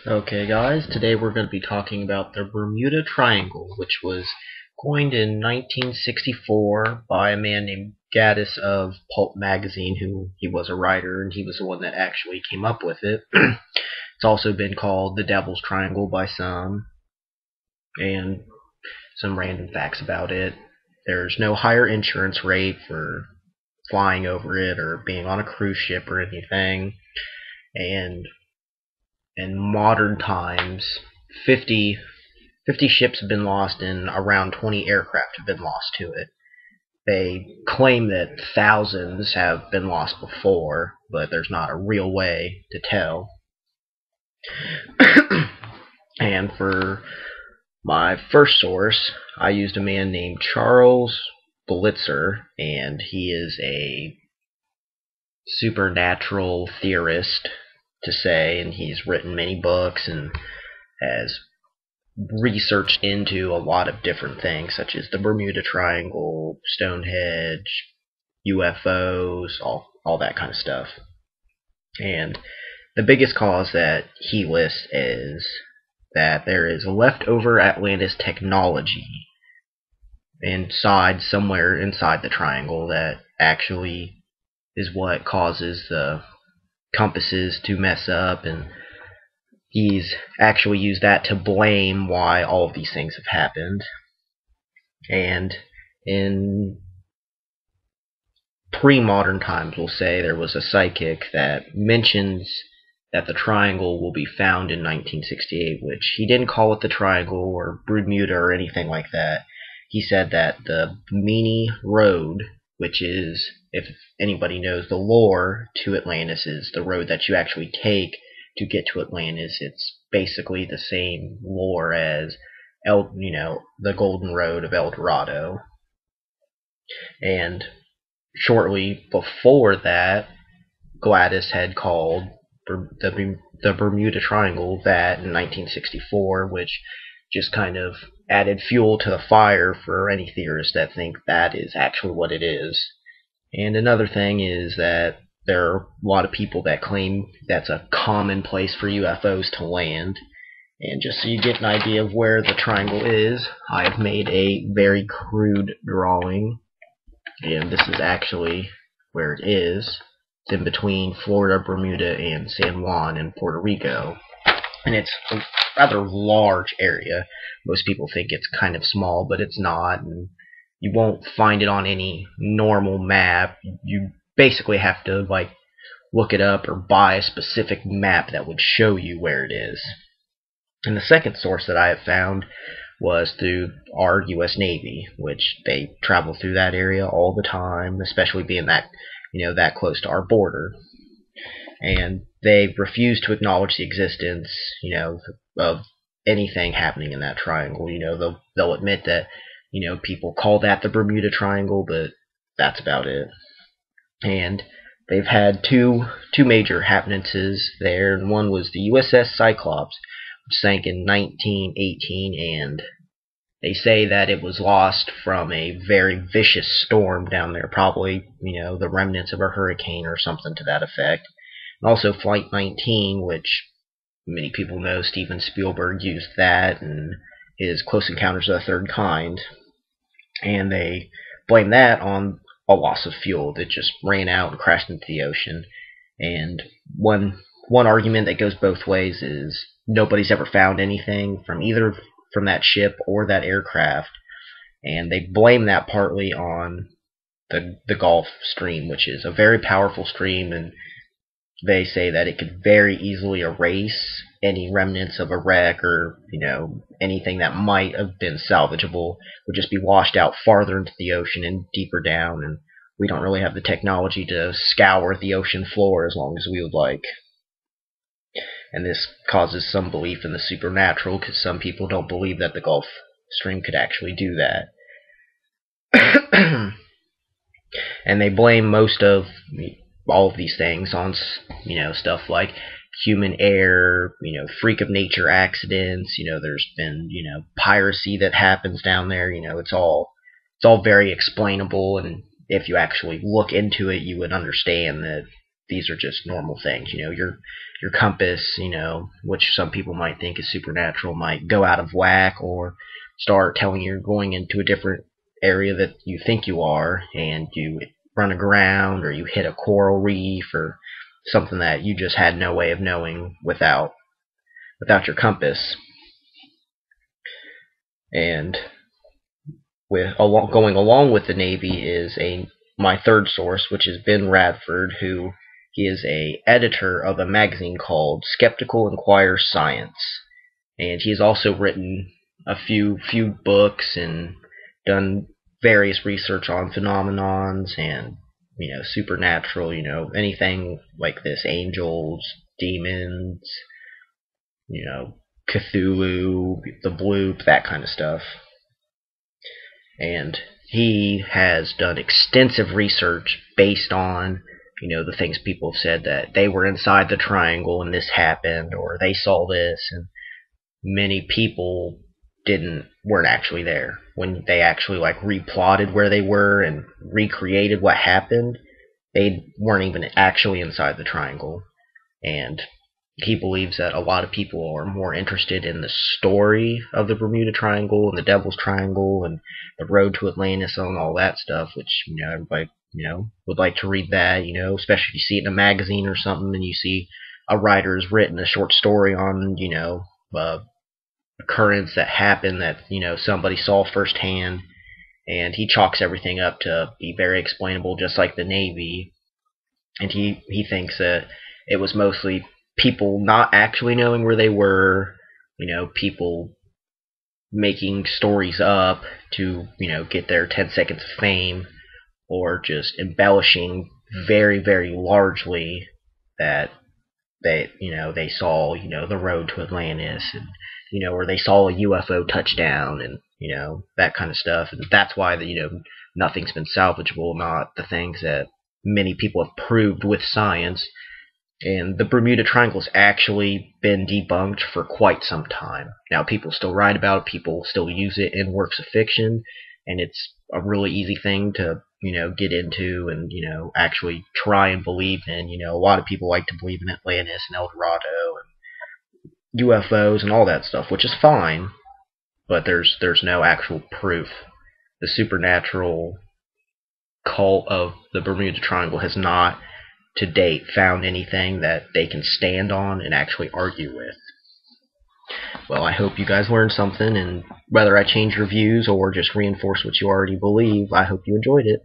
Okay, guys, today we're going to be talking about the Bermuda Triangle, which was coined in 1964 by a man named Gaddis of Pulp magazine, who he was a writer, and he was the one that actually came up with it. It's also been called the Devil's Triangle by some, and some random facts about it. There's no higher insurance rate for flying over it or being on a cruise ship or anything, and in modern times, 50 50 ships have been lost and around 20 aircraft have been lost to it. They claim that thousands have been lost before, but there's not a real way to tell. And for my first source, I used a man named Charles Blitzer, and he is a supernatural theorist, to say, and he's written many books and has researched into a lot of different things, such as the Bermuda Triangle, Stonehenge, UFOs, all that kind of stuff. And the biggest cause that he lists is that there is leftover Atlantis technology somewhere inside the triangle that actually is what causes the compasses to mess up, and he's actually used that to blame why all of these things have happened. And in pre-modern times, we'll say, there was a psychic that mentions that the triangle will be found in 1968, which he didn't call it the triangle or Bermuda or anything like that. He said that the Meany Road, which is, if anybody knows the lore to Atlantis, is the road that you actually take to get to Atlantis. It's basically the same lore as the Golden Road of El Dorado. And shortly before that, Gladys had called the Bermuda Triangle that in 1964, which just kind of added fuel to the fire for any theorists that think that is actually what it is. And another thing is that there are a lot of people that claim that's a common place for UFOs to land. And just so you get an idea of where the triangle is, I have made a very crude drawing. And this is actually where it is. It's in between Florida, Bermuda, and San Juan in Puerto Rico. And it's a rather large area. Most people think it's kind of small, but it's not. And you won't find it on any normal map. You basically have to look it up or buy a specific map that would show you where it is. And the second source that I have found was through our U.S. Navy, which they travel through that area all the time, especially being that close to our border. And they refuse to acknowledge the existence, of anything happening in that triangle. They'll admit that, people call that the Bermuda Triangle, but that's about it. And they've had two major happenings there, and one was the USS Cyclops, which sank in 1918, and they say that it was lost from a very vicious storm down there, probably, the remnants of a hurricane or something to that effect. And also Flight 19, which many people know Steven Spielberg used that in his Close Encounters of the Third Kind. And they blame that on a loss of fuel that just ran out and crashed into the ocean. And one argument that goes both ways is nobody's ever found anything from that ship or that aircraft, and they blame that partly on the Gulf Stream, which is a very powerful stream, and they say that it could very easily erase any remnants of a wreck or anything that might have been salvageable would just be washed out farther into the ocean and deeper down, and we don't really have the technology to scour the ocean floor as long as we would like. And this causes some belief in the supernatural, because some people don't believe that the Gulf Stream could actually do that. And they blame most of all of these things on, stuff like human error, freak of nature accidents. There's been, piracy that happens down there. It's all very explainable, and if you actually look into it, you would understand that these are just normal things. Your compass, which some people might think is supernatural, might go out of whack or start telling you you're going into a different area that you think you are, and you run aground or you hit a coral reef or something that you just had no way of knowing without your compass. And going along with the Navy is my third source, which is Ben Radford, who he is a editor of a magazine called Skeptical Inquirer Science, and he's also written a few books and done various research on phenomenons and supernatural, anything like this, angels, demons, Cthulhu, the Bloop, that kind of stuff. And he has done extensive research based on the things people have said, that they were inside the triangle and this happened, or they saw this, and many people weren't actually there. When they actually replotted where they were and recreated what happened, they weren't even actually inside the triangle. And he believes that a lot of people are more interested in the story of the Bermuda Triangle and the Devil's Triangle and the Road to Atlantis and all that stuff, which everybody would like to read that, especially if you see it in a magazine or something and you see a writer has written a short story on occurrence that happened that somebody saw firsthand, and he chalks everything up to be very explainable, just like the Navy. And he thinks that it was mostly people not actually knowing where they were, people making stories up to get their 10 seconds of fame, or just embellishing very, very largely that they saw the road to Atlantis, and or they saw a UFO touchdown, and that kind of stuff. And that's why nothing's been salvageable, not the things that many people have proved with science. And the Bermuda Triangle has actually been debunked for quite some time. Now, people still write about it, people still use it in works of fiction, and it's a really easy thing to get into and actually try and believe in. A lot of people like to believe in Atlantis and El Dorado and UFOs and all that stuff, which is fine, but there's no actual proof. The supernatural cult of the Bermuda Triangle has not to date found anything that they can stand on and actually argue with. Well, I hope you guys learned something, and whether I change your views or just reinforce what you already believe, I hope you enjoyed it.